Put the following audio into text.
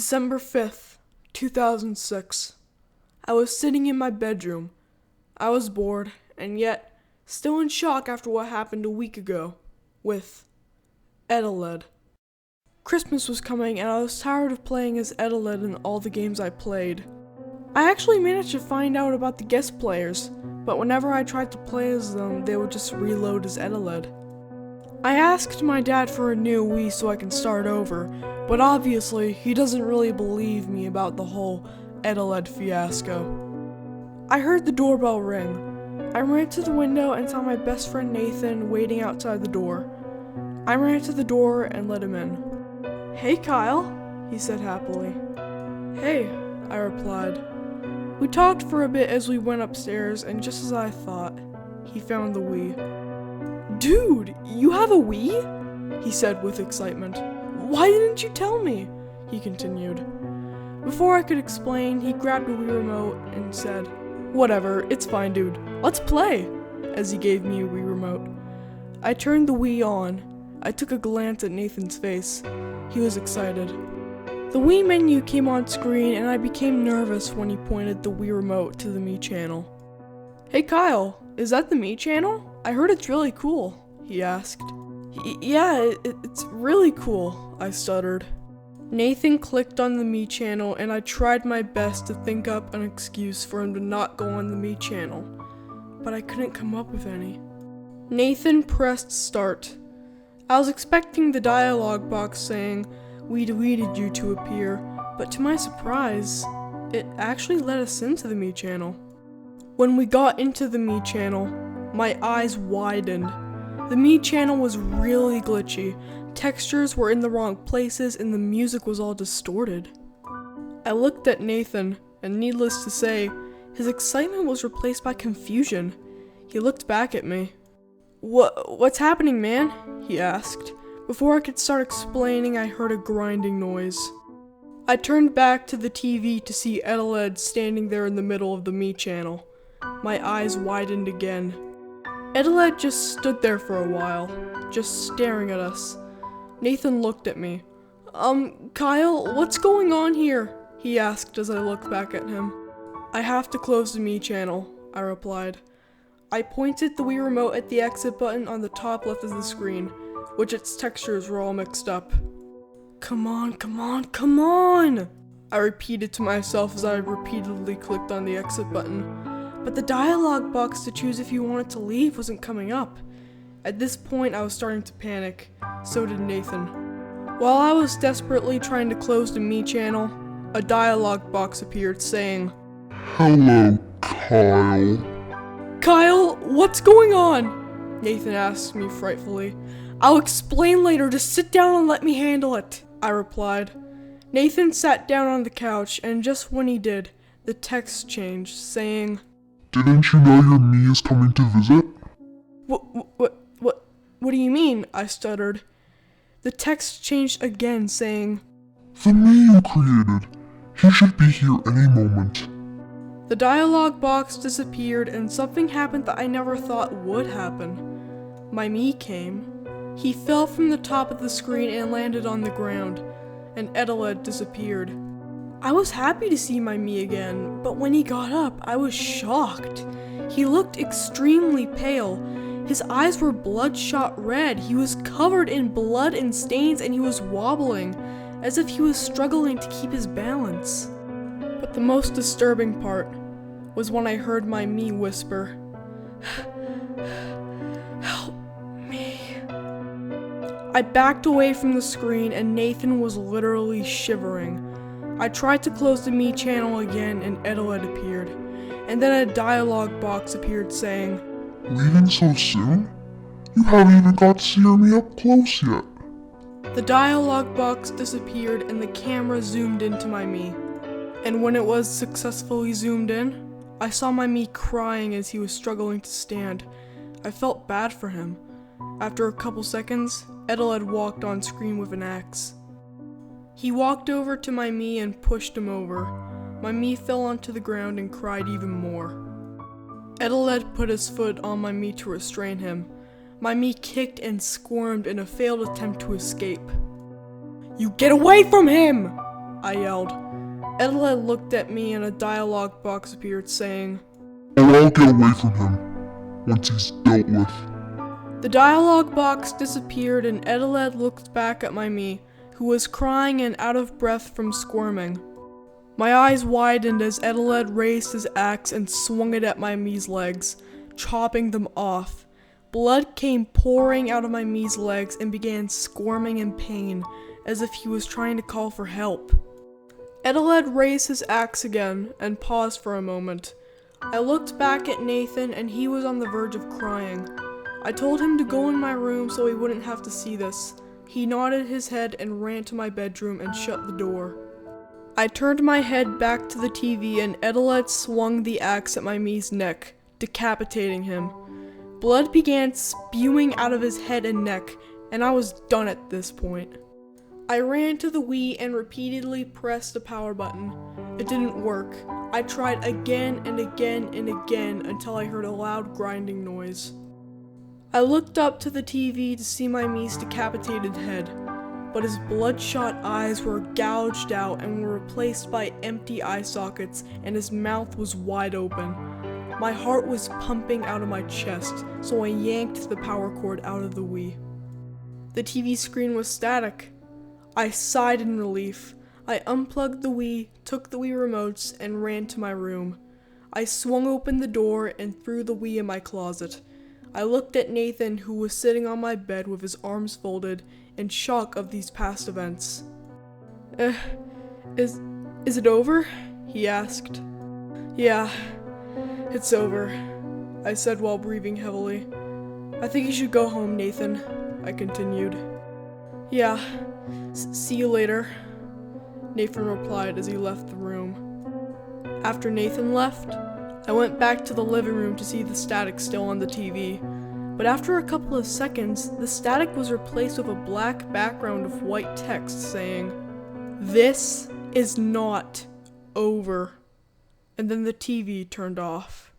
December 5th, 2006. I was sitting in my bedroom. I was bored, and yet still in shock after what happened a week ago with ETELED. Christmas was coming, and I was tired of playing as ETELED in all the games I played. I actually managed to find out about the guest players, but whenever I tried to play as them, they would just reload as ETELED. I asked my dad for a new Wii so I can start over, but obviously he doesn't really believe me about the whole ETELED fiasco. I heard the doorbell ring. I ran to the window and saw my best friend Nathan waiting outside the door. I ran to the door and let him in. "Hey Kyle," he said happily. "Hey," I replied. We talked for a bit as we went upstairs, and just as I thought, he found the Wii. "Dude, you have a Wii?" he said with excitement. "Why didn't you tell me?" he continued. Before I could explain, he grabbed a Wii remote and said, "Whatever, it's fine, dude. Let's play," as he gave me a Wii remote. I turned the Wii on. I took a glance at Nathan's face. He was excited. The Wii menu came on screen, and I became nervous when he pointed the Wii remote to the Me channel. "Hey Kyle, is that the Me channel? I heard it's really cool," he asked. Yeah, it's really cool," I stuttered. Nathan clicked on the Me channel, and I tried my best to think up an excuse for him to not go on the Me channel, but I couldn't come up with any. Nathan pressed start. I was expecting the dialogue box saying, "We deleted you" to appear, but to my surprise, it actually let us into the Me channel. When we got into the Me channel, my eyes widened. The Me channel was really glitchy. Textures were in the wrong places and the music was all distorted. I looked at Nathan, and needless to say, his excitement was replaced by confusion. He looked back at me. What's happening, man?" he asked. Before I could start explaining, I heard a grinding noise. I turned back to the TV to see ETELED'S standing there in the middle of the Me channel. My eyes widened again. ETELED just stood there for a while, just staring at us. Nathan looked at me. Kyle, what's going on here?" he asked as I looked back at him. "I have to close the Me channel," I replied. I pointed the Wii remote at the exit button on the top left of the screen, which its textures were all mixed up. Come on, come on!" I repeated to myself as I repeatedly clicked on the exit button. But the dialogue box to choose if you wanted to leave wasn't coming up. At this point, I was starting to panic. So did Nathan. While I was desperately trying to close the Me channel, a dialogue box appeared saying, "Hello, Kyle." "Kyle, what's going on?" Nathan asked me frightfully. "I'll explain later, just sit down and let me handle it," I replied. Nathan sat down on the couch, and just when he did, the text changed, saying, "Didn't you know your me is coming to visit?" What do you mean?" I stuttered. The text changed again, saying, "The me you created. He should be here any moment." The dialogue box disappeared, and something happened that I never thought would happen. My me came. He fell from the top of the screen and landed on the ground, and ETELED disappeared. I was happy to see my me again, but when he got up, I was shocked. He looked extremely pale. His eyes were bloodshot red. He was covered in blood and stains, and he was wobbling, as if he was struggling to keep his balance. But the most disturbing part was when I heard my me whisper, "Help me." I backed away from the screen, and Nathan was literally shivering. I tried to close the Me channel again, and ETELED appeared. And then a dialogue box appeared saying, "Leaving so soon? You haven't even got to see me up close yet." The dialogue box disappeared, and the camera zoomed into my me. And when it was successfully zoomed in, I saw my me crying as he was struggling to stand. I felt bad for him. After a couple seconds, ETELED walked on screen with an axe. He walked over to my me and pushed him over. My me fell onto the ground and cried even more. ETELED put his foot on my me to restrain him. My me kicked and squirmed in a failed attempt to escape. "You get away from him!" I yelled. ETELED looked at me and a dialogue box appeared saying, "Oh, I'll get away from him once he's dealt with." The dialogue box disappeared and ETELED looked back at my me, who was crying and out of breath from squirming. My eyes widened as ETELED raised his axe and swung it at my me's legs, chopping them off. Blood came pouring out of my me's legs and began squirming in pain, as if he was trying to call for help. ETELED raised his axe again and paused for a moment. I looked back at Nathan and he was on the verge of crying. I told him to go in my room so he wouldn't have to see this. He nodded his head and ran to my bedroom and shut the door. I turned my head back to the TV and ETELED swung the axe at my me's neck, decapitating him. Blood began spewing out of his head and neck, and I was done at this point. I ran to the Wii and repeatedly pressed the power button. It didn't work. I tried again and again and again until I heard a loud grinding noise. I looked up to the TV to see my me's decapitated head, but his bloodshot eyes were gouged out and were replaced by empty eye sockets, and his mouth was wide open. My heart was pumping out of my chest, so I yanked the power cord out of the Wii. The TV screen was static. I sighed in relief. I unplugged the Wii, took the Wii remotes, and ran to my room. I swung open the door and threw the Wii in my closet. I looked at Nathan, who was sitting on my bed with his arms folded, in shock of these past events. Is it over?" he asked. "Yeah, it's over," I said while breathing heavily. "I think you should go home, Nathan," I continued. "Yeah, see you later," Nathan replied as he left the room. After Nathan left, I went back to the living room to see the static still on the TV, but after a couple of seconds, the static was replaced with a black background of white text saying, "This is not over," and then the TV turned off.